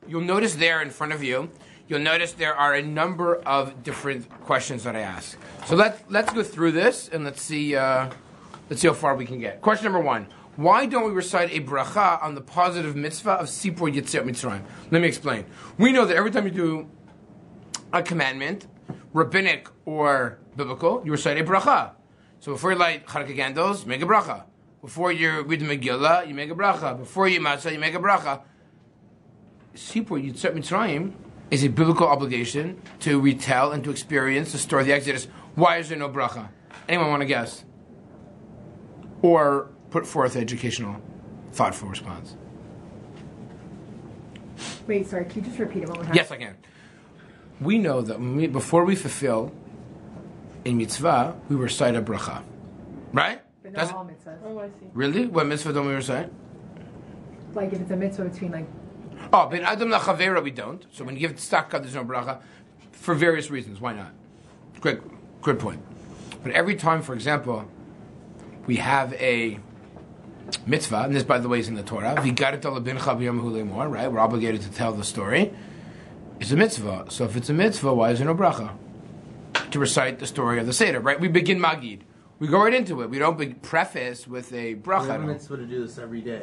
you'll notice there in front of you, you'll notice there are a number of different questions that I ask. So let's go through this and let's see how far we can get. Question number 1. Why don't we recite a bracha on the positive mitzvah of Sipur Yetziat Mitzrayim? Let me explain. We know that every time you do a commandment, rabbinic or biblical, you recite a bracha. So before you light Chanukah candles, you make a bracha. Before you read the Megillah, you make a bracha. Before you eat matzah, you make a bracha. Sipur Yetziat Mitzrayim is a biblical obligation to retell and to experience the story of the Exodus. Why is there no bracha? Anyone want to guess? Or put forth an educational, thoughtful response. Wait, sorry, can you just repeat it one more time? Yes, I can. We know that before we fulfill a mitzvah, we recite a bracha. Right? But not all mitzvahs. Oh, I see. Really? What mitzvah don't we recite? Like if it's a mitzvah between like... Oh, ben Adam lachavera we don't. So when you give tzedakah, there's no bracha. For various reasons. Why not? Great point. But every time, for example, we have a mitzvah, and this, by the way, is in the Torah. Right? We're obligated to tell the story. It's a mitzvah. So if it's a mitzvah, why is there no bracha? To recite the story of the Seder, right? We begin Magid. We go right into it. We don't preface with a bracha. We have a mitzvah to do this every day.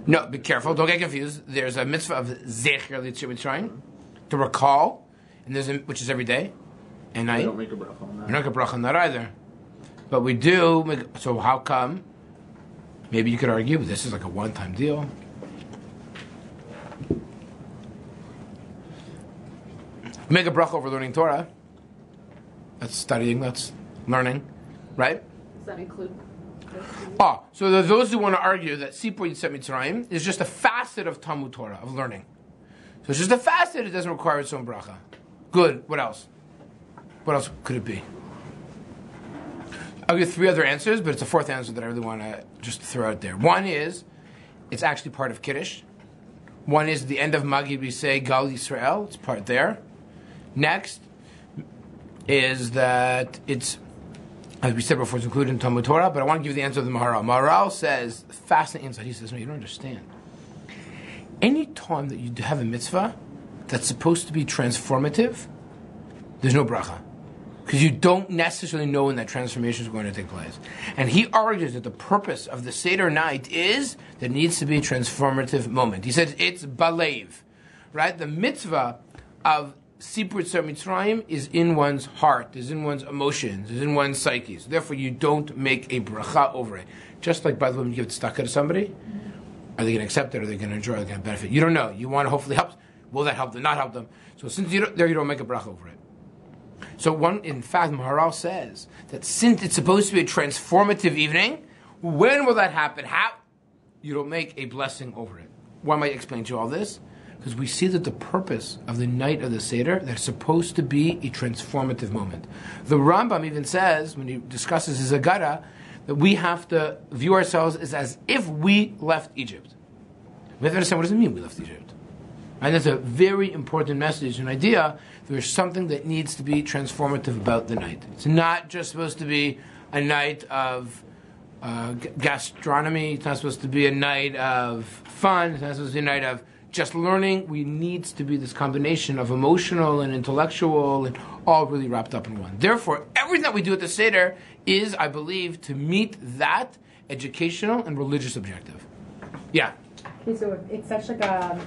No, be careful. Don't get confused. There's a mitzvah of Zecher L'Yetziat Mitzrayim, to recall, and which is every day and night. We don't make a bracha on that. We don't make a bracha on that either. But we do. So how come? Maybe you could argue, but this is like a one-time deal. Make a bracha over learning Torah. That's studying. That's learning, right? Does that include? So there are those who want to argue that Sipur Yetziat Mitzrayim is just a facet of Talmud Torah, of learning. So it's just a facet, it doesn't require its own bracha. Good, what else? What else could it be? I'll give 3 other answers, but it's a 4th answer that I really want to just throw out there. One is, it's actually part of Kiddush. One is, at the end of Magid we say, Gal Yisrael, it's part there. Next is that it's, as we said before, it's included in Talmud Torah, but I want to give you the answer of the Maharal. Maharal says, fascinating insight, he says, no, you don't understand. Any time that you have a mitzvah that's supposed to be transformative, there's no bracha. Because you don't necessarily know when that transformation is going to take place. And he argues that the purpose of the Seder night is there needs to be a transformative moment. He says it's balev, right? The mitzvah of Sipur Yetziat Mitzrayim is in one's heart, is in one's emotions, is in one's psyche. So therefore you don't make a bracha over it. Just like, by the way, when you give tzedakah to somebody, are they going to accept it? Are they going to enjoy it? Are they going to benefit? You don't know. You want to hopefully help. Will that help them? Not help them. So since you don't make a bracha over it. So in fact, Maharal says that since it's supposed to be a transformative evening, when will that happen? How? You don't make a blessing over it. Why am I explaining to you all this? Because we see that the purpose of the night of the Seder, that's supposed to be a transformative moment. The Rambam even says, when he discusses his Agada, that we have to view ourselves as if we left Egypt. We have to understand, what does it mean we left Egypt? And that's a very important message, an idea. There's something that needs to be transformative about the night. It's not just supposed to be a night of gastronomy. It's not supposed to be a night of fun. It's not supposed to be a night of just learning. We needs to be this combination of emotional and intellectual and all really wrapped up in one. Therefore, everything that we do at the Seder is, I believe, to meet that educational and religious objective. Yeah. Okay, so if it's such like a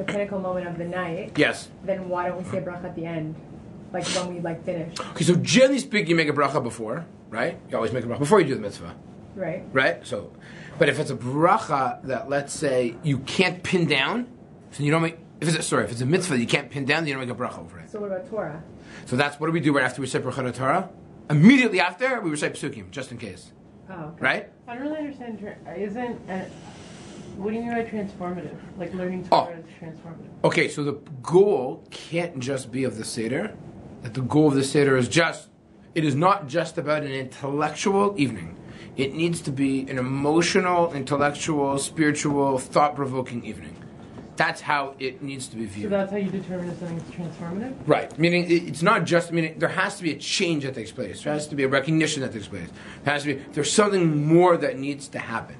pinnacle moment of the night. Yes. Then why don't we say a bracha at the end, like when we finish? Okay, so generally speaking, you make a bracha before, right? You always make a bracha before you do the mitzvah. Right. Right. So, but if it's a bracha that, let's say, you can't pin down, so you don't make. If it's a mitzvah that you can't pin down, then you don't make a bracha over it. So what about Torah? So that's what do we do right after we recite bracha Torah? Immediately after we recite psukim, just in case. Oh. Okay. Right. I don't really understand. What do you mean by transformative? Like learning Torah is transformative. Okay, so the goal can't just be of the Seder. That the goal of the Seder is it is not just about an intellectual evening. It needs to be an emotional, intellectual, spiritual, thought-provoking evening. That's how it needs to be viewed. So that's how you determine if something's transformative? Right. Meaning it's not just, there has to be a change that takes place. There has to be a recognition that takes place. There's something more that needs to happen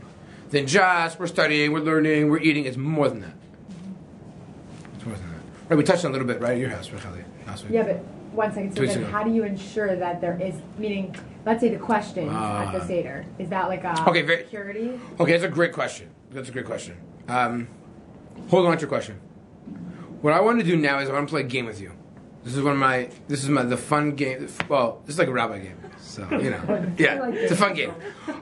than just we're studying, we're learning, we're eating. It's more than that. It's more than that. Right, we touched on a little bit, right, at your house, Racheli, last week. Yeah, but 1 second. So 2 weeks then ago. how do you ensure that there is, meaning, let's say the questions at the Seder, is that like a security? Okay, that's a great question. That's a great question. Hold on to your question. What I want to do now is I want to play a game with you. This is the fun game. Well, this is like a rabbi game. So, you know. Yeah, it's a fun game.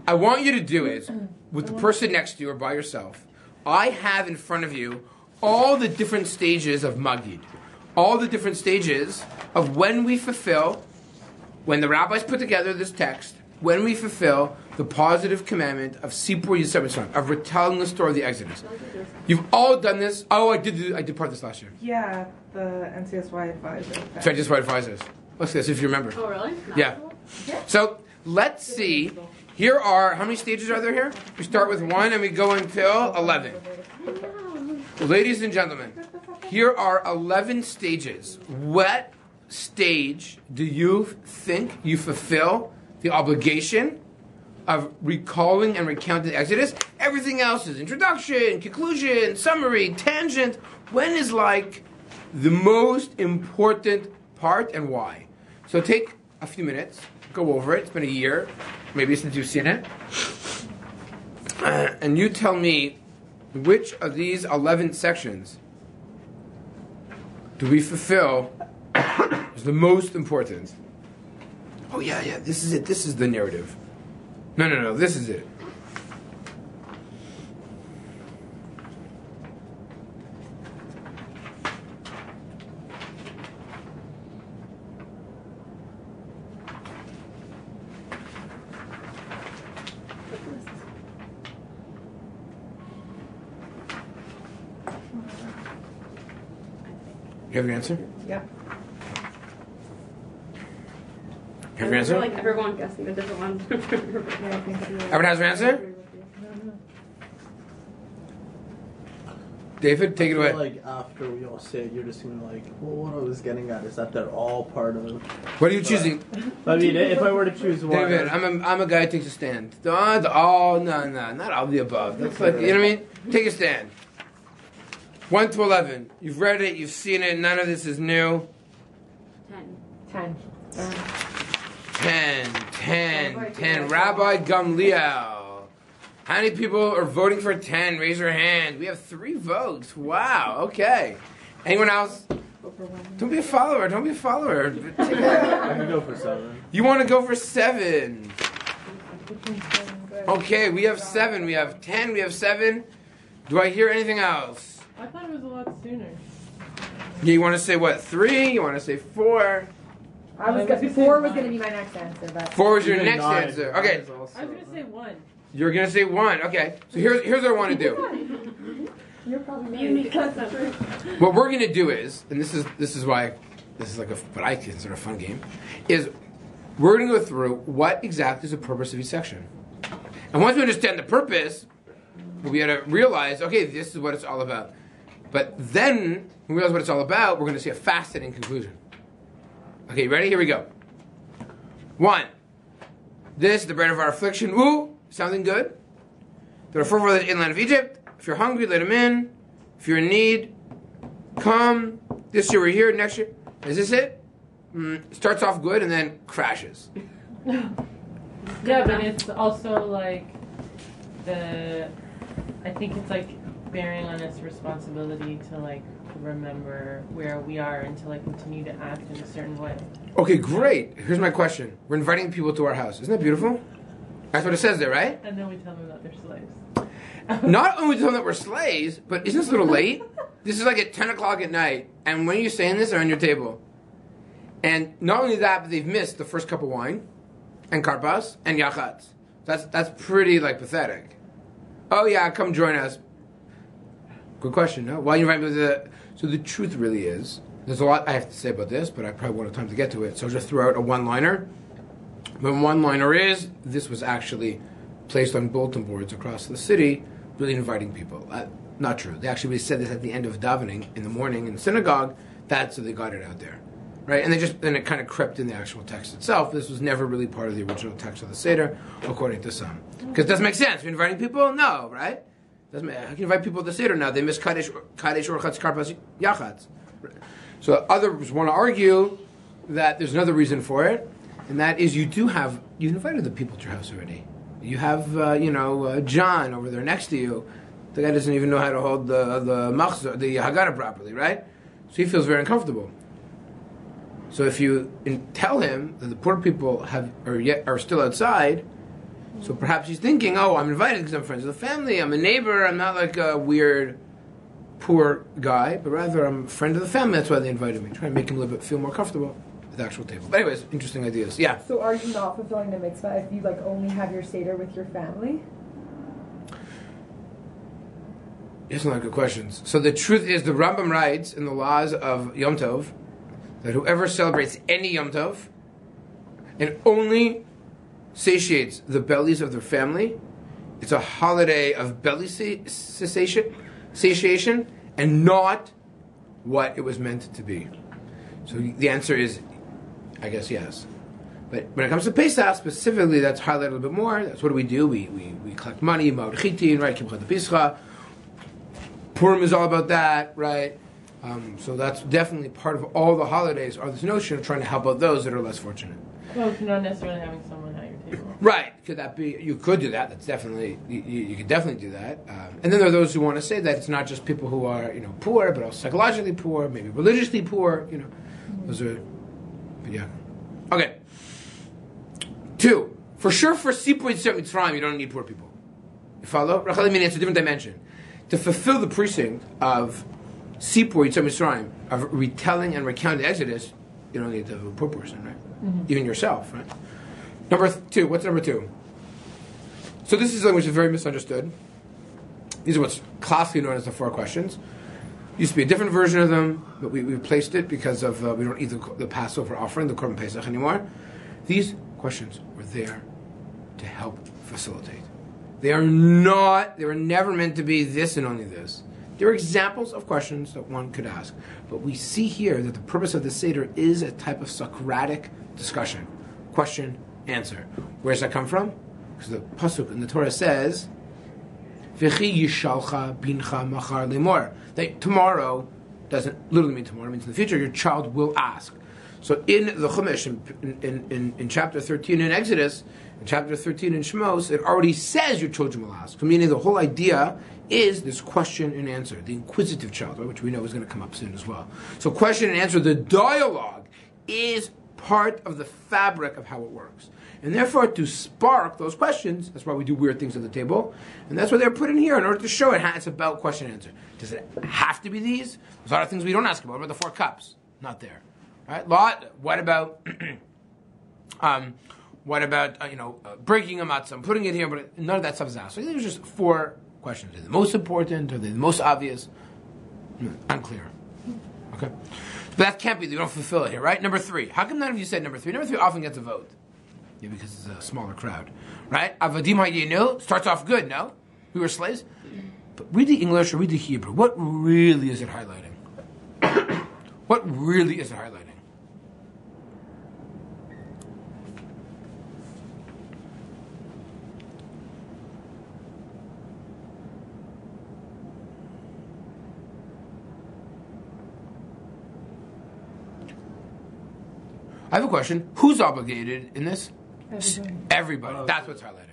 I want you to do is, with the person next to you or by yourself, I have in front of you all the different stages of Magid. All the different stages of when we fulfill, when the rabbis put together this text, when we fulfill the positive commandment of Sipur Yisrael Mitzrayim, of retelling the story of the Exodus. You've all done this. Oh, I did part of this last year. Yeah, the NCSY advisor. So I just write advisors. Let's see if you remember. Oh, really? Yeah. So let's see. Here are, how many stages are there here? We start with 1 and we go until 11. Ladies and gentlemen, here are 11 stages. What stage do you think you fulfill the obligation of recalling and recounting the Exodus? Everything else is introduction, conclusion, summary, tangent. When is like the most important part and why? So take a few minutes, go over it. It's been a year, maybe since you've seen it. And you tell me which of these 11 sections do we fulfill is the most important. Oh, yeah, this is it. This is the narrative. No, this is it. You have your answer? Yeah. You have your answer? Like everyone guessing a different one. Yeah, I think so. Everyone has their answer? David, take it away. Like after we all say it, you're just gonna like, well, what I was getting at is that they're all part of. What are you choosing? I mean, if I were to choose one, David, I'm a guy who takes a stand. No, not all the above. That's like, you know what I mean? Take a stand. 1 to 11. You've read it, you've seen it, none of this is new. 10. 10. Rabbi Gamliel. How many people are voting for 10? Raise your hand. We have 3 votes. Wow, okay. Anyone else? Don't be a follower. I can go for 7. You want to go for 7. Okay, we have 7. We have 10. We have 7. Do I hear anything else? I thought it was a lot sooner. Yeah, you want to say what? 3? You want to say 4? 4 was going to be my next answer, but 4 was your Even next 9. answer. Okay, I was going to say 1. you're gonna say 1. Okay, so here's what I want to do. you're probably Unique right. concept. What we're gonna do is, and this is why this is like what I consider a fun game, is we're gonna go through what exactly is the purpose of each section, and once we understand the purpose, we'll be able to realize, okay, this is what it's all about. But then, when we realize what it's all about, we're going to see a fascinating conclusion. Okay, ready? Here we go. 1. This is the bread of our affliction. Ooh, sounding good. There are forefathers in the land of Egypt. If you're hungry, let them in. If you're in need, come. This year we're here, next year. Is this it? Starts off good and then crashes. Yeah, but it's also like I think it's like bearing on us responsibility to like remember where we are and to like continue to act in a certain way. Okay, great. Here's my question. We're inviting people to our house. Isn't that beautiful? That's what it says there, right? And then we tell them that they're slaves. Not only tell them that we're slaves, but isn't this a little late? This is like at 10 o'clock at night, and when you're saying this, they're on your table. And not only that, but they've missed the first cup of wine, and karpas, and yachatz. That's pretty, like, pathetic. Oh, yeah, come join us. Good question, no? Why you invite me to the... So the truth really is, there's a lot I have to say about this, but I probably won't have time to get to it, so I'll just throw out a one-liner. The one-liner is, this was actually placed on bulletin boards across the city, really inviting people. Not true. They actually said this at the end of davening in the morning in the synagogue. That's so they got it out there, right? And then it kind of crept in the actual text itself. This was never really part of the original text of the Seder, according to some. Because it doesn't make sense. We're inviting people? No, right? Doesn't matter. I can invite people to the Seder now. They miss Kadesh or Chatz Karpas Yachatz. So others want to argue that there's another reason for it, and that is you invited the people to your house already. You have, John over there next to you. The guy doesn't even know how to hold the Haggadah properly, right? So he feels very uncomfortable. So if you tell him that the poor people are still outside, so perhaps he's thinking, oh, I'm invited because I'm friends with the family, I'm a neighbor, I'm not like a weird, poor guy, but rather I'm a friend of the family, that's why they invited me. Try to make him feel more comfortable at the actual table. But anyways, interesting ideas. Yeah? So are you not fulfilling the mitzvah if you only have your Seder with your family? Yes, not good questions. So the truth is, the Rambam writes in the laws of Yom Tov that whoever celebrates any Yom Tov and only satiates the bellies of their family, it's a holiday of belly satiation and not what it was meant to be. So the answer is, I guess, yes. But when it comes to Pesach, specifically, that's highlighted a little bit more. That's what do? We collect money, Ma'od Chitin, right? Kibbutz Pesach. Purim is all about that, right? So that's definitely part of all the holidays, are this notion of trying to help out those that are less fortunate. Well, not necessarily having someone at your table. Right. Could that be? You could do that. That's definitely, you could definitely do that. And then there are those who want to say that it's not just people who are, poor, but also psychologically poor, maybe religiously poor, Those are, but yeah. Okay. 2. For sure, for Sipoy Tzot Mitzrayim, you don't need poor people. You follow? Rachel meaning it's a different dimension. To fulfill the precinct of Sipoy Tzot Mitzrayim, of retelling and recounting the Exodus, you don't need to have a poor person, right? Mm-hmm. Even yourself, right? Number 2. What's number 2? So this is something which is very misunderstood. These are what's classically known as the 4 questions. Used to be a different version of them, but we replaced it because of we don't eat the Passover offering, the Korban Pesach anymore. These questions were there to help facilitate. They were never meant to be this and only this. They're examples of questions that one could ask. But we see here that the purpose of the Seder is a type of Socratic discussion. Question, answer. Where does that come from? Because the Pasuk in the Torah says, V'chi yishalcha bincha machar lemor. That tomorrow doesn't literally mean tomorrow, it means in the future, your child will ask. So in the Chumash, in chapter 13 in Exodus, in chapter 13 in Shemos, it already says your children will ask. So meaning the whole idea is this question and answer, the inquisitive child, right, which we know is going to come up soon as well. So question and answer, the dialogue, is part of the fabric of how it works. And therefore, to spark those questions, that's why we do weird things at the table, and that's why they're put in here in order to show it. It's about question and answer. Does it have to be these? There's a lot of things we don't ask about. What about the 4 cups? Not there. Right? What about breaking a matzah, putting it here? But none of that stuff is asked. So these are just 4 questions. Are they the most important? Are they the most obvious? Unclear. Okay, but that can't be. You don't fulfill it here, right? Number 3. How come none of you said number 3? Number 3 often gets a vote. Yeah, because it's a smaller crowd, right? Avadim hayinu starts off good. No, we were slaves. But read the English or read the Hebrew. What really is it highlighting? What really is it highlighting? I have a question. Who's obligated in this? Everybody. That's what's highlighting.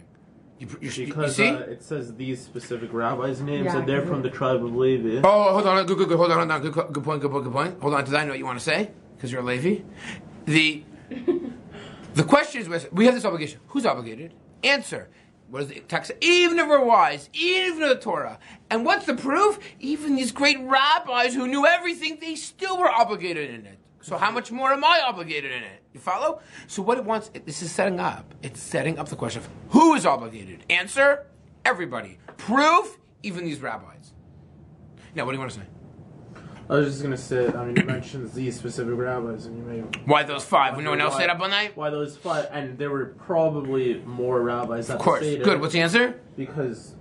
You see? It says these specific rabbis' names, and they're from the tribe of Levi. Oh, hold on. Good. Hold on. Good point. Hold on. Did I know what you want to say? Because you're a Levi. The question is, we have this obligation. Who's obligated? Answer. What does the text say? Even if we're wise, even if the Torah. And what's the proof? Even these great rabbis who knew everything, they still were obligated in it. So how much more am I obligated in it? You follow? So what it wants, this is setting up. It's setting up the question of who is obligated. Answer, everybody. Proof, even these rabbis. Now, what do you want to say? I was just going to say, you mentioned these specific rabbis, and you may... Why those 5? When no one else stayed up all night? Why those 5? And there were probably more rabbis at the Seder. Of course. Good. What's the answer? Because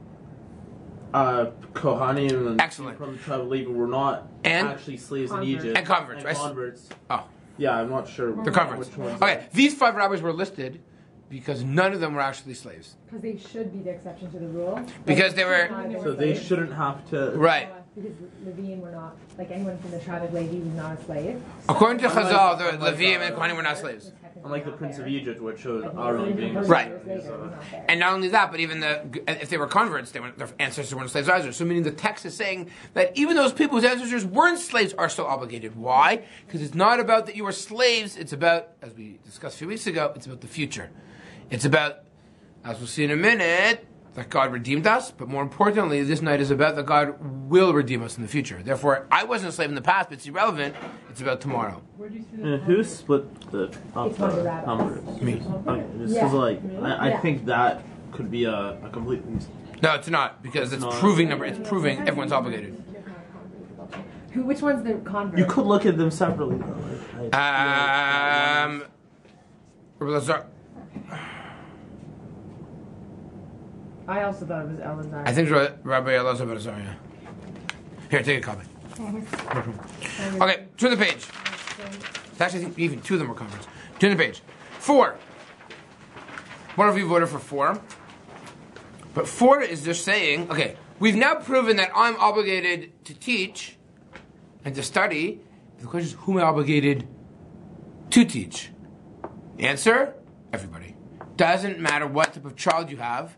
Kohanim and Excellent. From the tribe of Levi were not actually slaves in Egypt. And converts, right? Converts. Oh. Yeah, I'm not sure. The converts. Okay, these 5 rabbis were listed Because none of them were actually slaves. Because they should be the exception to the rule. Because they were... So they shouldn't have to... Right. Because Levine were not, like anyone from the tribe of Levi was not a slave. According to Chazal, the Levium and Kohanim were not slaves. Unlike the Prince of Egypt, which showed Aaron being Right. And not only that, but even if they were converts, their ancestors weren't slaves either. So meaning the text is saying that even those people whose ancestors weren't slaves are still obligated. Why? Because it's not about that you were slaves. It's about, as we discussed a few weeks ago, it's about the future. It's about, as we'll see in a minute, that God redeemed us, but more importantly, this night is about that God will redeem us in the future. Therefore, I wasn't a slave in the past, but it's irrelevant. It's about tomorrow. Where do you see And who split the It's one of the rabbis. numbers? Me. Okay, this Yeah. is like I Yeah. think that could be a complete. No, it's not, because it's not. proving proving everyone's obligated. Which one's the convert? You could look at them separately though. Like, I also thought it was Elazar. I think it's Rabbi Elazar ben Azariah. Here, take a copy. Okay, turn the page. Actually, I think even two of them were converts. Turn the page. 4. One of you voted for 4. But 4 is just saying, okay, we've now proven that I'm obligated to teach and to study. The question is, who am I obligated to teach? Answer, everybody. Doesn't matter what type of child you have,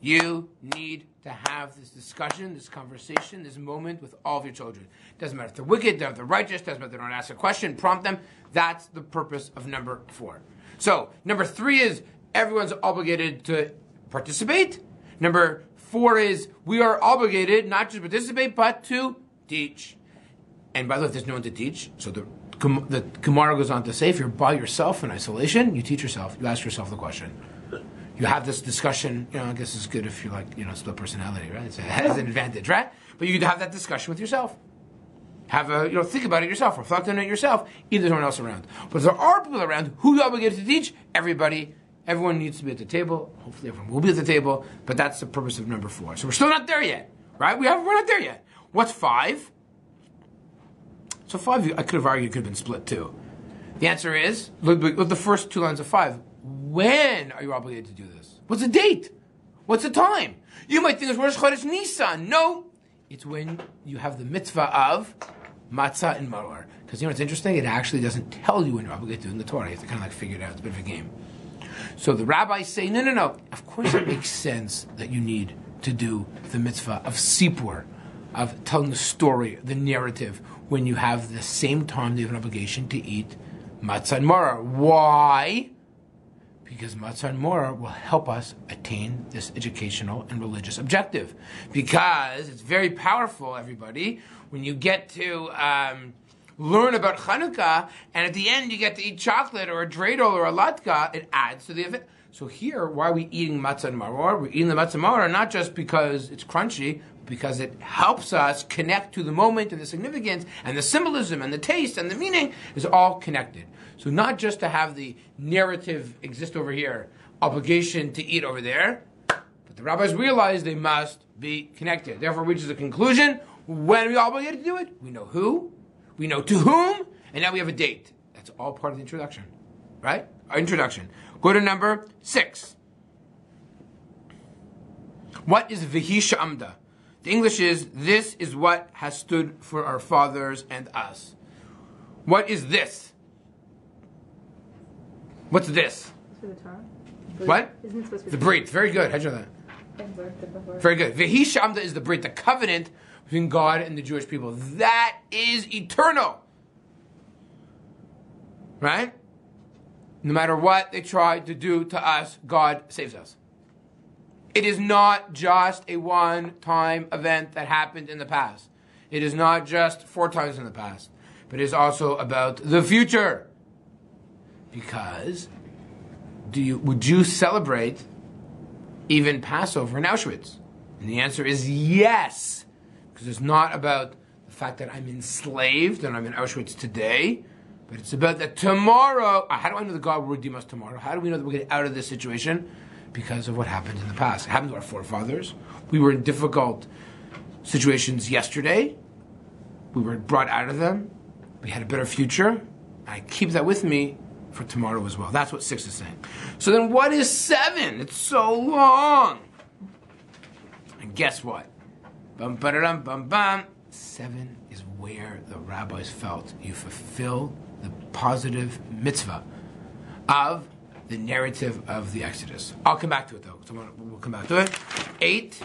you need to have this discussion, this conversation, this moment with all of your children. Doesn't matter if they're wicked, doesn't matter if they're righteous, doesn't matter if they don't ask a question, prompt them. That's the purpose of number 4. So, number 3 is everyone's obligated to participate. Number 4 is we are obligated not just to participate, but to teach. And by the way, if there's no one to teach, so the Gemara goes on to say, if you're by yourself in isolation, you teach yourself, you ask yourself the question. You have this discussion, I guess it's good if you're like, split personality, right? It has an advantage, right? But you can have that discussion with yourself. Have think about it yourself, reflect on it yourself, either there's no one else around. But if there are people around, who are obligated to teach? Everybody. Everyone needs to be at the table. Hopefully everyone will be at the table, but that's the purpose of number 4. So we're still not there yet, right? We're not there yet. What's 5? So 5, I could have argued, could have been split too. The answer is, look at the first 2 lines of 5. When are you obligated to do this? What's the date? What's the time? You might think it's Rosh Chodesh Nisan. No, it's when you have the mitzvah of matzah and maror. Because what's interesting? It actually doesn't tell you when you're obligated to do it in the Torah. You have to kind of figure it out. It's a bit of a game. So the rabbis say, no. Of course it makes sense that you need to do the mitzvah of sipur, of telling the story, the narrative, when you have the same time you have an obligation to eat matzah and maror. Why? Because matzah and maror will help us attain this educational and religious objective. Because it's very powerful, everybody, when you get to learn about Chanukah, and at the end you get to eat chocolate or a dreidel or a latke, it adds to the event. So here, why are we eating matzah and maror? We're eating the matzah and maror not just because it's crunchy, because it helps us connect to the moment and the significance and the symbolism and the taste and the meaning is all connected. So not just to have the narrative exist over here, obligation to eat over there, but the rabbis realize they must be connected. Therefore reaches a conclusion, when are we obligated to do it? We know who, we know to whom, and now we have a date. That's all part of the introduction, right? Our introduction. Go to number 6. What is V'hi Sha'amda? The English is, this is what has stood for our fathers and us. What is this? What's this? For the Torah? What? Isn't it supposed to be The Brit. Very good. How'd you know that? Very good. V'hi Sha'amda is the Brit, the covenant between God and the Jewish people. That is eternal. Right? No matter what they try to do to us, God saves us. It is not just a one-time event that happened in the past. It is not just 4 times in the past. But it is also about the future. Because would you celebrate even Passover in Auschwitz? And the answer is yes. Because it's not about the fact that I'm enslaved and I'm in Auschwitz today, but it's about that tomorrow. How do I know that God will redeem us tomorrow? How do we know that we'll get out of this situation? Because of what happened in the past. It happened to our forefathers. We were in difficult situations yesterday. We were brought out of them. We had a better future. I keep that with me for tomorrow as well. That's what 6 is saying. So then what is 7? It's so long. And guess what? Bum, ba-da-dum, bum, bum. 7 is where the rabbis felt you fulfill the positive mitzvah of the narrative of the Exodus. I'll come back to it though. So we'll come back to it. 8.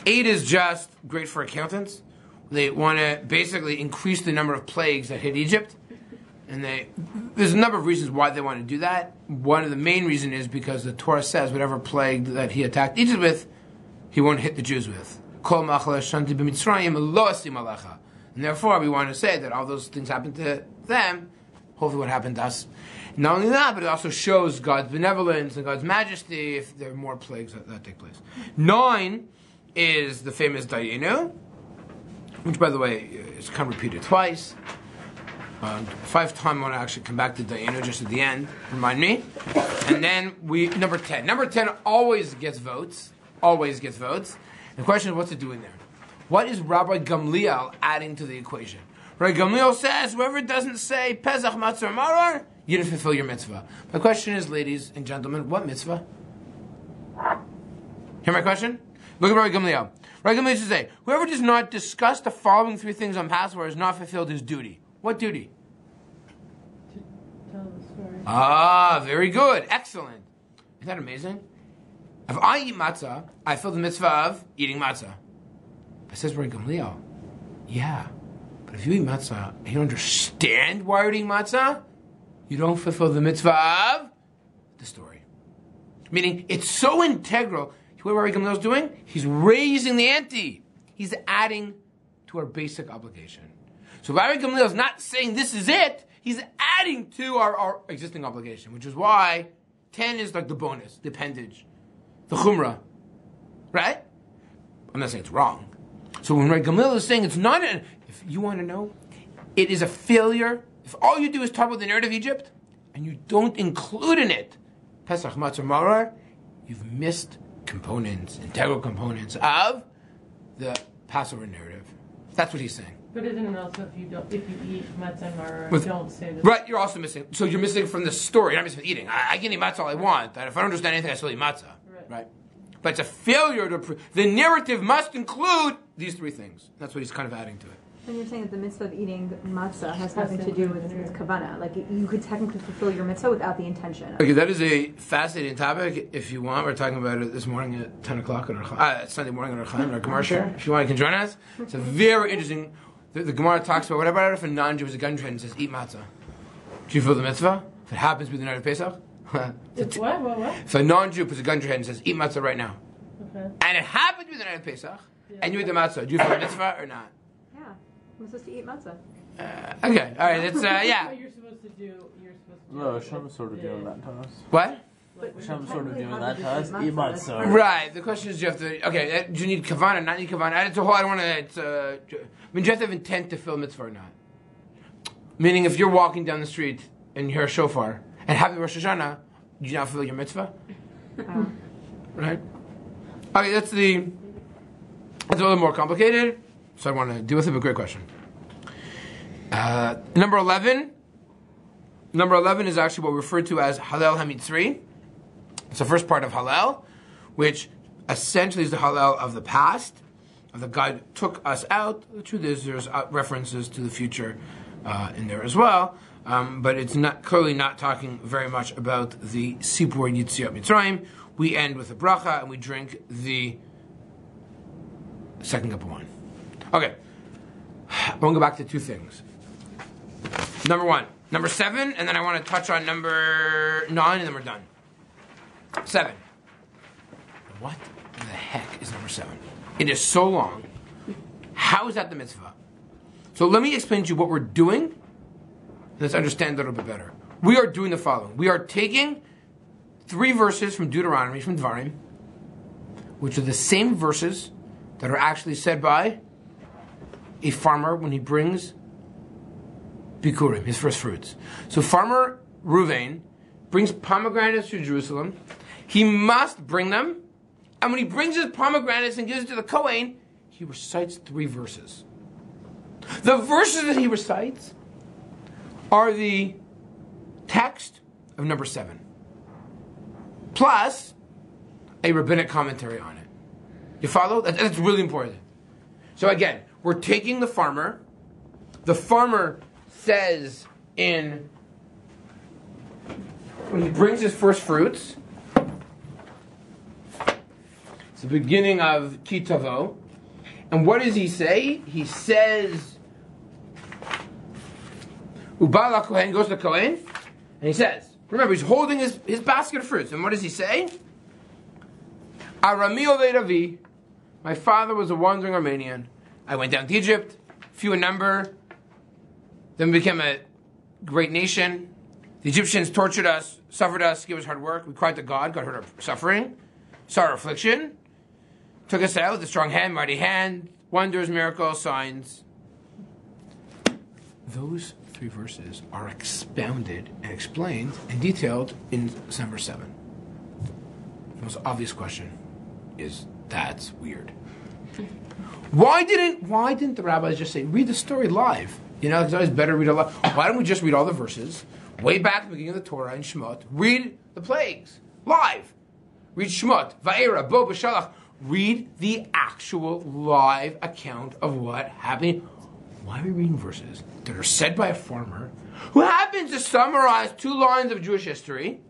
8 is just great for accountants. They want to basically increase the number of plagues that hit Egypt. And there's a number of reasons why they want to do that. One of the main reasons is because the Torah says whatever plague that he attacked Egypt with, he won't hit the Jews with. And therefore, we want to say that all those things happened to them, hopefully what happened to us. Not only that, but it also shows God's benevolence and God's majesty if there are more plagues that take place. 9 is the famous Dayenu, which, by the way, is kind of repeated twice. 5 times I want to actually come back to Dayenu just at the end. Remind me. And then number 10. Number 10 always gets votes. Always gets votes. The question is, what's it doing there? What is Rabbi Gamliel adding to the equation? Rabbi Gamliel says, whoever doesn't say Pesach Matzah Maror, you didn't fulfill your mitzvah. My question is, ladies and gentlemen, what mitzvah? Hear my question? Look at Rabbi Gamliel. Rabbi Gamliel should say, whoever does not discuss the following 3 things on Passover has not fulfilled his duty. What duty? To tell the story. Ah, very good. Excellent. Isn't that amazing? If I eat matzah, I fulfill the mitzvah of eating matzah. But says Rabbi Gamliel, yeah, but if you eat matzah and you don't understand why you're eating matzah, you don't fulfill the mitzvah of the story. Meaning, it's so integral. What Rabbi Gamliel is doing? He's raising the ante. He's adding to our basic obligation. So Rabbi Gamliel is not saying this is it. He's adding to our existing obligation, which is why 10 is like the bonus, the appendage, the chumrah. Right? I'm not saying it's wrong. So when Rabbi Gamliel is saying it's not, if you want to know, it is a failure. If all you do is talk about the narrative of Egypt, and you don't include in it Pesach Matzah Maror, you've missed components, integral components of the Passover narrative. That's what he's saying. But isn't it also if you eat matzah maror, don't say this? Right, you're also missing. So you're missing from the story. You're not missing from eating. I can eat matzah all I want. And if I don't understand anything, I still eat matzah. Right? But it's a failure to. The narrative must include these 3 things. That's what he's kind of adding to it. And you're saying that the mitzvah of eating matzah has nothing to do with kavanah. Like, you could technically fulfill your mitzvah without the intention. Okay, that is a fascinating topic. If you want, we're talking about it this morning at 10 o'clock at Sunday morning at our Chaim, our Gemara share. If you want, you can join us. It's a very interesting. The Gemara talks about what about if a non-Jew is a gun trade and says, eat matzah? Do you fulfill the mitzvah? If it happens to be the night of Pesach? What? If a non-Jew puts a gun to your head and says, eat matzah right now. Okay. And it happens to be the night of Pesach, and you eat the matzah, do you fulfill the mitzvah or not? Yeah. I'm supposed to eat matzah. Okay, all right, it's, yeah. What you're supposed to do, No, Hashem's sort of doing that to us. What? Hashem's sort of doing that to us. Eat matzah. Right, the question is, do you have to, okay, do you need kavanah, not need kavanah? It's a whole, I don't want to, it's, I mean, do you have to have intent to fill mitzvah or not? Meaning, if you're walking down the street and you hear a shofar, and happy Rosh Hashanah, do you not fulfill your mitzvah? Right? Okay, that's a little more complicated, so I want to deal with it, but great question. Number 11. Number 11 is actually what we refer to as Hallel HaMitzri. It's the first part of Hallel, which essentially is the Hallel of the past, of the God took us out. The truth is, there's references to the future in there as well, but it's not clearly not talking very much about the Sipur Yitziat Mitzrayim. We end with a bracha and we drink the second cup of wine. Okay, I want to go back to 2 things. Number 1, number 7, and then I want to touch on number 9, and then we're done. 7. What the heck is number 7? It is so long. How is that the mitzvah? So let me explain to you what we're doing. Let's understand a little bit better. We are doing the following. We are taking 3 verses from Deuteronomy, from Dvarim, which are the same verses that are actually said by a farmer when he brings Bikurim, his first fruits. So farmer Ruvain brings pomegranates to Jerusalem. He must bring them, and when he brings his pomegranates and gives it to the Kohen, he recites 3 verses. The verses that he recites are the text of number 7, plus a rabbinic commentary on it. You follow? That's really important. So again, we're taking the farmer. The farmer says when he brings his first fruits, it's the beginning of Kitavo. And what does he say? He says, Ubala Kohen goes to Kohen, and he says, remember, he's holding his basket of fruits. And what does he say? Arami Ovei Ravi. My father was a wandering Armenian. I went down to Egypt, few in number, then we became a great nation. The Egyptians tortured us, suffered us, gave us hard work. We cried to God. God heard our suffering, saw our affliction, took us out with a strong hand, mighty hand, wonders, miracles, signs. Those 3 verses are expounded and explained and detailed in number 7. The most obvious question is, that's weird. Why didn't the rabbis just say, read the story live? You know, it's always better to read it live. Why don't we just read all the verses, way back at the beginning of the Torah in Shemot, read the plagues live. Read Shemot, Va'era, Bo, B'Shalach. Read the actual live account of what happened. Why are we reading verses that are said by a farmer who happens to summarize 2 lines of Jewish history?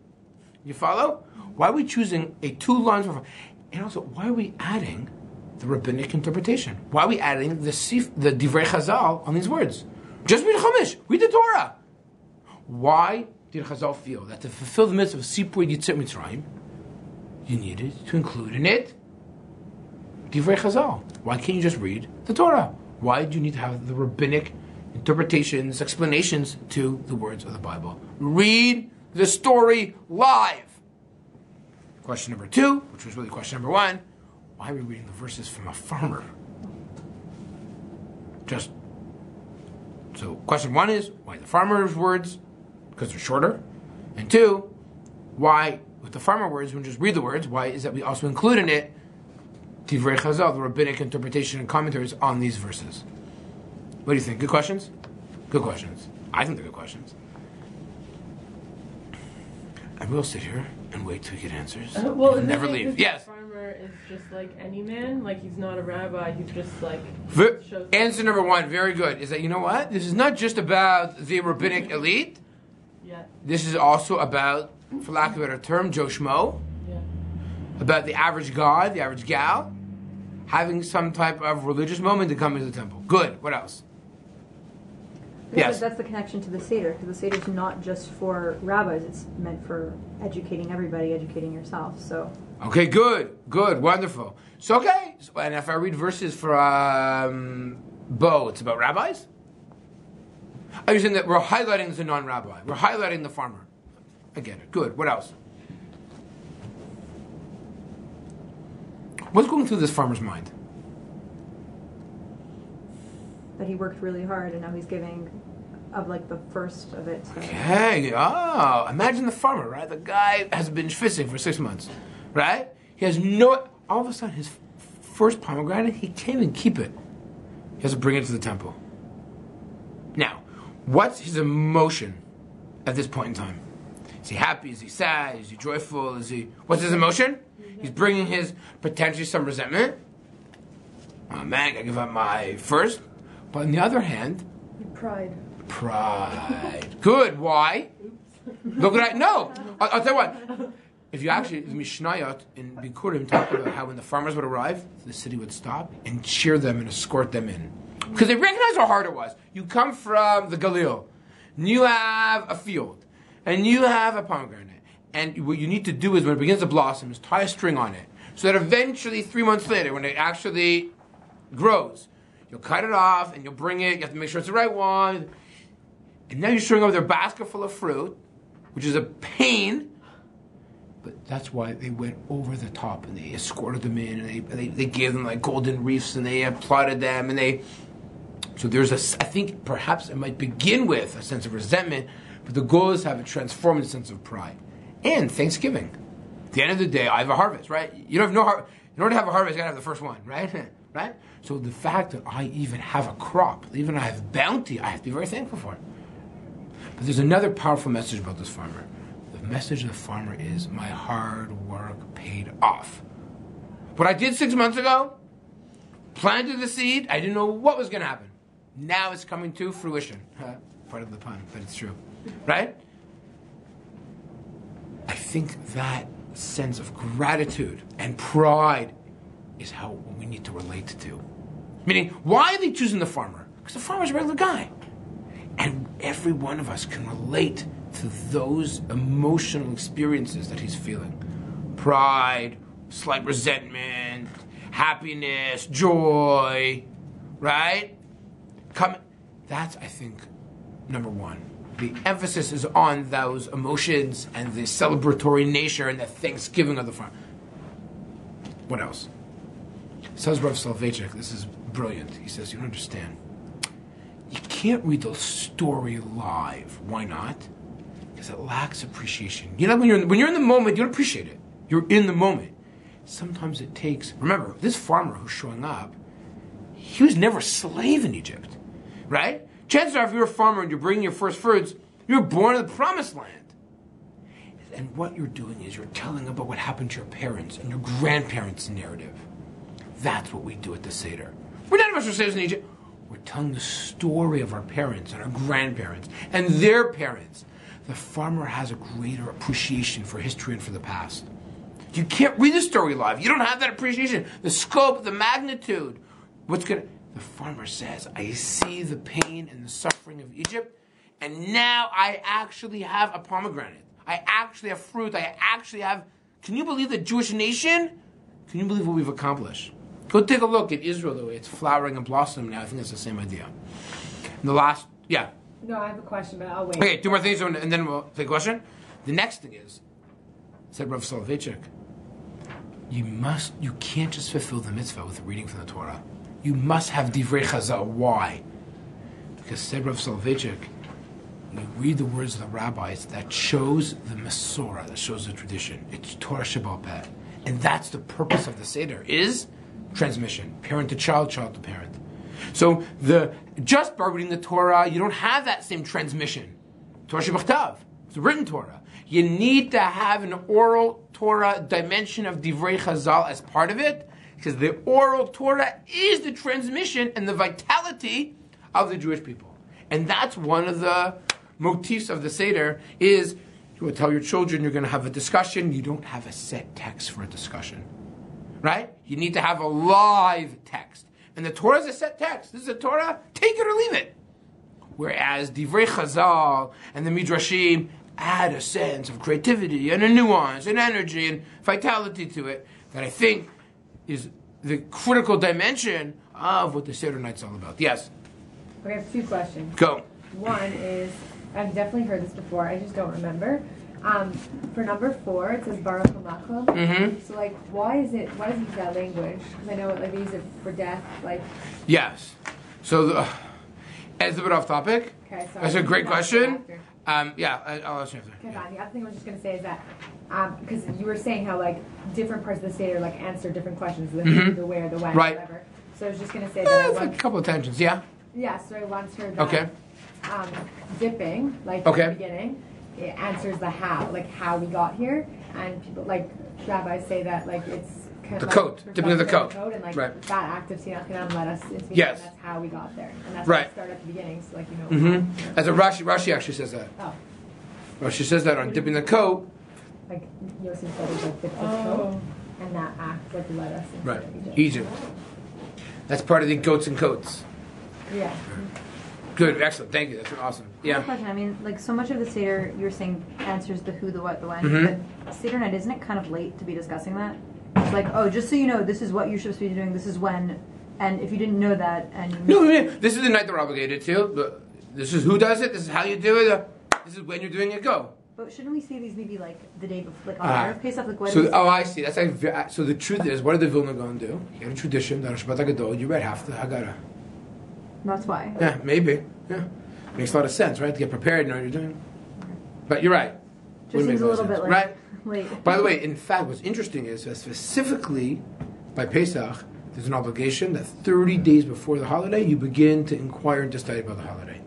You follow? Why are we choosing a 2 lines of... And also, why are we adding the rabbinic interpretation? Why are we adding the Divrei Chazal on these words? Just read Chumash. Read the Torah. Why did Chazal feel that to fulfill the mitzvah of Sipur Yitzit Mitzrayim, you needed to include in it Divrei Chazal? Why can't you just read the Torah? Why do you need to have the rabbinic interpretations, explanations to the words of the Bible? Read the story live. Question number 2, which was really question number 1, why are we reading the verses from a farmer? So question 1 is, why the farmer's words? Because they're shorter. And 2, why with the farmer words, when we just read the words, why is that we also include in it Divrei Chazal, the rabbinic interpretation and commentaries on these verses? What do you think? Good questions? Good questions. I think they're good questions. I will sit here and wait till we get answers. Well, never leave. Yes. The farmer is just like any man. Like, he's not a rabbi. He's just like... Answer number 1, very good, is that, you know what? This is not just about the rabbinic elite. Yeah. This is also about, for lack of a better term, Joe Schmo. Yeah. About the average guy, the average gal, having some type of religious moment to come into the temple. Good. What else? Yes. That's the connection to the Seder, because the Seder is not just for rabbis, it's meant for educating everybody, educating yourself, so... Okay, good, wonderful. So, okay, and if I read verses from Bo, it's about rabbis? Are you saying that we're highlighting the non-rabbi? We're highlighting the farmer. I get it. Good. What else? What's going through this farmer's mind? That he worked really hard, and now he's giving of like the first of it. So. Okay. Oh, imagine the farmer, right? The guy has been fishing for 6 months, right? He has no... All of a sudden, his first pomegranate, he can't even keep it. He has to bring it to the temple. Now, what's his emotion at this point in time? Is he happy? Is he sad? Is he joyful? What's his emotion? He's bringing his potentially some resentment. Oh man, I gotta give up my first. But on the other hand, Pride. Good. Why? Look at that. No, I'll tell you what. If you actually, the Mishnayot in Bikurim talk about how when the farmers would arrive, the city would stop and cheer them and escort them in. Because they recognized how hard it was. You come from the Galil, and you have a field, and you have a pomegranate. And what you need to do is, when it begins to blossom, is tie a string on it. So that eventually, 3 months later, when it actually grows, you'll cut it off, and you'll bring it, you have to make sure it's the right one. And now you're showing up with their basket full of fruit, which is a pain. But that's why they went over the top, and they escorted them in, and they gave them like golden wreaths, and they applauded them, and they... So there's I think perhaps it might begin with a sense of resentment, but the goal is to have it transform into a sense of pride. And Thanksgiving. At the end of the day, I have a harvest, right? You don't have no harvest. In order to have a harvest, you gotta have the first one, right? Right? So the fact that I even have a crop, even I have bounty, I have to be very thankful for it. But there's another powerful message about this farmer. The message of the farmer is, my hard work paid off. What I did 6 months ago, planted the seed, I didn't know what was going to happen. Now it's coming to fruition. Part of the pun, but it's true. Right? I think that sense of gratitude and pride is how we need to relate to. Meaning, why are they choosing the farmer? Because the farmer's a regular guy. And every one of us can relate to those emotional experiences that he's feeling. Pride, slight resentment, happiness, joy, right? That's, I think, number one. The emphasis is on those emotions and the celebratory nature and the thanksgiving of the farm. What else? Says Rav Soloveitchik, this is brilliant. He says, you don't understand. You can't read the story live. Why not? Because it lacks appreciation. You know, when you're in the moment, you don't appreciate it. You're in the moment. Sometimes it takes... Remember, this farmer who's showing up, he was never a slave in Egypt. Right? Chances are, if you're a farmer and you're bringing your first fruits, you're born in the promised land. And what you're doing is you're telling about what happened to your parents and your grandparents' narrative. That's what we do at the Seder. We're none of us are slaves in Egypt. We're telling the story of our parents and our grandparents and their parents. The farmer has a greater appreciation for history and for the past. You can't read the story live. You don't have that appreciation. The scope, the magnitude. The farmer says, I see the pain and the suffering of Egypt, and now I actually have a pomegranate. I actually have fruit. I actually have... Can you believe the Jewish nation? Can you believe what we've accomplished? Go take a look at Israel, the way it's flowering and blossoming now. I think it's the same idea. And the last... Yeah. No, I have a question, but I'll wait. Okay, two more things, and then we'll take a question. The next thing is, said Rav Soloveitchik, you can't just fulfill the mitzvah with reading from the Torah. You must have divrei chazal. Why? Because said Rav Soloveitchik, you read the words of the rabbis that shows the Masorah, that shows the tradition. It's Torah Sheba'al Peh. And that's the purpose of the Seder, is transmission. Parent to child, child to parent. So just by reading the Torah, you don't have that same transmission. Torah Shebachtav. It's a written Torah. You need to have an oral Torah dimension of divrei chazal as part of it, because the oral Torah is the transmission and the vitality of the Jewish people. And that's one of the motifs of the Seder, is you will tell your children you're going to have a discussion. You don't have a set text for a discussion. Right? You need to have a live text. And the Torah is a set text. This is a Torah, take it or leave it. Whereas Divrei Chazal and the Midrashim add a sense of creativity and a nuance and energy and vitality to it that I think is the critical dimension of what the Seder night's all about. Yes? Okay, I have two questions. Go. One is, I've definitely heard this before, I just don't remember. For number 4, it says Baruch HaMakom. Mm-hmm. So, like, why does it use that language? Because I know they use it for death, like... Yes. So, as a bit off topic, okay, sorry. That's a great question. I'll answer after. Okay, fine. The other thing I was just going to say is that, because you were saying how, like, different parts of the Seder, like, answer different questions, the who, the where, the when, right. whatever. So I was just going to say that a couple of tangents, yeah? Yeah, so I once heard that Okay. Dipping, like, Okay. in the beginning, it answers the how, like, how we got here. And people, like, rabbis say that, like, it's kind of the like coat, dipping of the coat. And, like, right. that act of Sinat Chinam led us into yes. and that's how we got there. And that's right. why it started at the beginning, so, like, you know. Mm-hmm. As a Rashi actually says that. Oh. Rashi says that on dipping the coat. Like, Yosef said, it's like, dipped his coat, and that act, like, led us into right. Egypt. Egypt. That's part of the goats and coats. Yeah. Good, excellent, thank you, that's awesome. Yeah. Question. I mean, like, so much of the Seder, you're saying answers the who, the what, the when. Mm-hmm. But Seder night, isn't it kind of late to be discussing that? It's like, oh, just so you know, this is what you're supposed to be doing, this is when, and if you didn't know that, and you No, this is the night they're obligated to, but this is who does it, this is how you do it, this is when you're doing it, go. But shouldn't we see these maybe like the day before, like on Erev Pesach, like what? So, I see. That's like, so the truth is, what are the Vilna going to do? You got a tradition that on Shabbat HaGadol, you read half the Haggadah. That's why. Yeah, maybe. Yeah, makes a lot of sense, right? To get prepared, you know what you're doing. But you're right. Just seems a little bit like right? late. By the way, in fact, what's interesting is that specifically by Pesach, there's an obligation that 30 days before the holiday, you begin to inquire and to study about the holiday.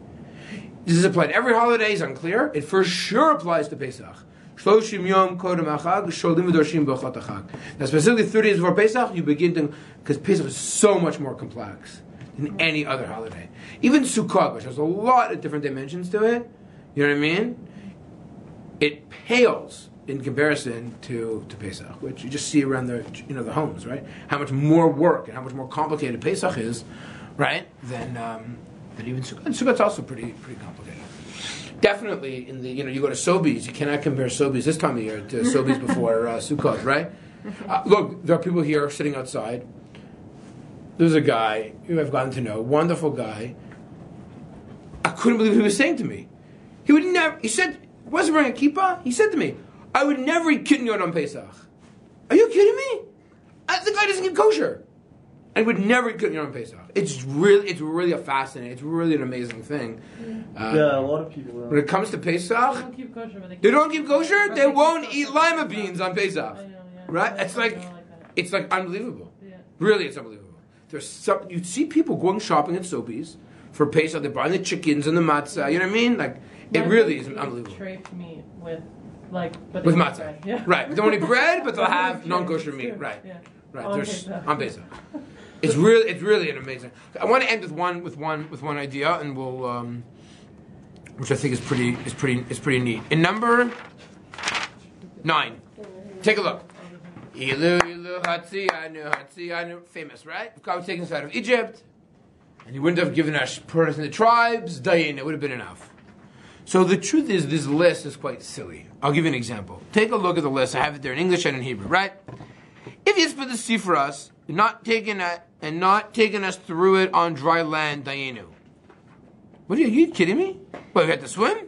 Does this apply to every holiday? Is unclear. It for sure applies to Pesach. Shloshim yom kodem achag, sholim v'doshim b'chot achag. Now, specifically 30 days before Pesach, you begin to, because Pesach is so much more complex than any other holiday. Even Sukkot, which has a lot of different dimensions to it, you know what I mean? It pales in comparison to Pesach, which you just see around the homes, right? How much more work and how much more complicated Pesach is, right? Than even Sukkot. And Sukkot's also pretty complicated. Definitely in the you go to Sobeys, you cannot compare Sobeys this time of year to Sobeys before Sukkot, right? Look, there are people here sitting outside. There's a guy who I've gotten to know, wonderful guy. I couldn't believe what he was saying to me. He would never. He said, wasn't wearing a kippah. He said to me, "I would never eat kidneyot on Pesach." Are you kidding me? The guy doesn't get kosher. I would never eat kidneyot on Pesach. It's really a fascinating. It's really an amazing thing. Yeah, a lot of people. When it comes to Pesach, They don't keep kosher. But they don't keep kosher. They won't eat lima beans on Pesach. I know, yeah. Right? I It's don't like know that. it's like unbelievable. Yeah. Really, it's unbelievable. You see people going shopping at Sobeys for Pesach. They're buying the chickens and the matzah. You know what I mean? Like it really is unbelievable. Trafe meat with but With they matzah, bread. Yeah. right? They don't eat bread, but they'll have non-kosher meat, right? Yeah. Right. On There's Pesach. on Pesach. It's really an amazing. I want to end with one idea, and we'll, which I think is pretty neat. In number 9, take a look. Ilu Hatzianu, famous, right? God was taken us out of Egypt, and He wouldn't have given us put in the tribes. Dayin, it would have been enough. So the truth is, this list is quite silly. I'll give you an example. Take a look at the list. I have it there in English and in Hebrew, right? If you split the sea for us, not taking us through it on dry land, Dayenu. What are you kidding me? What, we had to swim?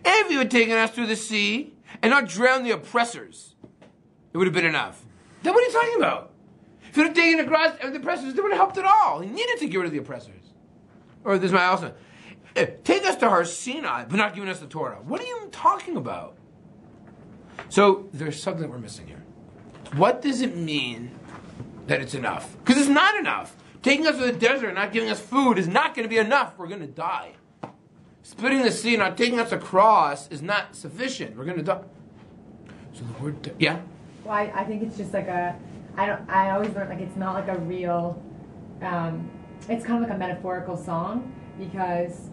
If you had taken us through the sea and not drowned the oppressors, it would have been enough. Then what are you talking about? If you had taken across the oppressors, they would have helped at all. He needed to get rid of the oppressors. Or this is my also. Take us to Har Sinai, but not giving us the Torah. What are you talking about? So there's something that we're missing here. What does it mean that it's enough? Because it's not enough. Taking us to the desert and not giving us food is not going to be enough. We're going to die. Splitting the sea and not taking us across is not sufficient. We're going to die. So the word, yeah? Well, I think it's just like I always learn like it's not like a real, it's kind of like a metaphorical song because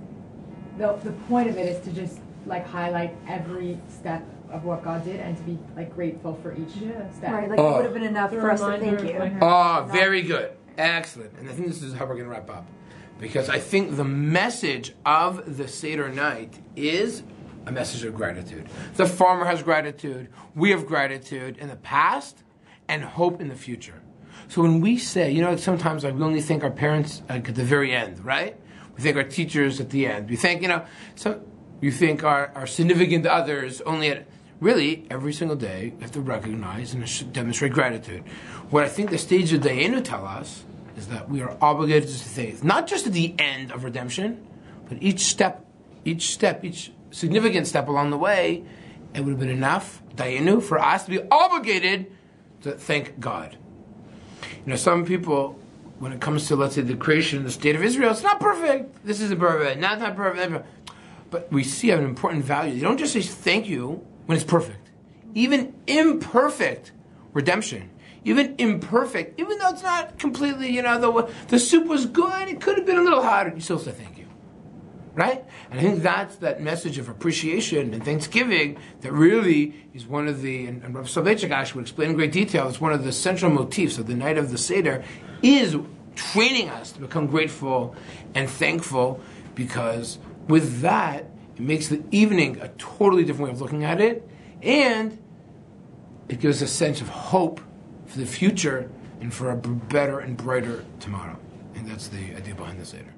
the point of it is to just like highlight every step of what God did and to be like grateful for each step. Right, like it would have been enough for us to thank you. Oh, very good. Excellent. And I think this is how we're going to wrap up. Because I think the message of the Seder night is a message of gratitude. The farmer has gratitude. We have gratitude in the past and hope in the future. So when we say, sometimes like we only thank our parents at the very end, right? We thank our teachers at the end. We thank, you think our significant others only at... Really, every single day, we have to recognize and demonstrate gratitude. What I think the stage of Dayenu tell us is that we are obligated to thank, not just at the end of redemption, but each significant step along the way, it would have been enough, Dayenu, for us to be obligated to thank God. Some people, when it comes to, let's say, the creation of the state of Israel, it's not perfect. This isn't perfect. Not perfect. But we see an important value. You don't just say thank you when it's perfect. Even imperfect redemption. Even imperfect, even though it's not completely, the soup was good, it could have been a little hotter, you still say thank you. Right? And I think that's that message of appreciation and thanksgiving that really is one of the, and Rabbi Soloveitchik actually would explain in great detail, it's one of the central motifs of the night of the Seder, is training us to become grateful and thankful, because with that, it makes the evening a totally different way of looking at it, and it gives a sense of hope for the future and for a better and brighter tomorrow. And that's the idea behind the Seder.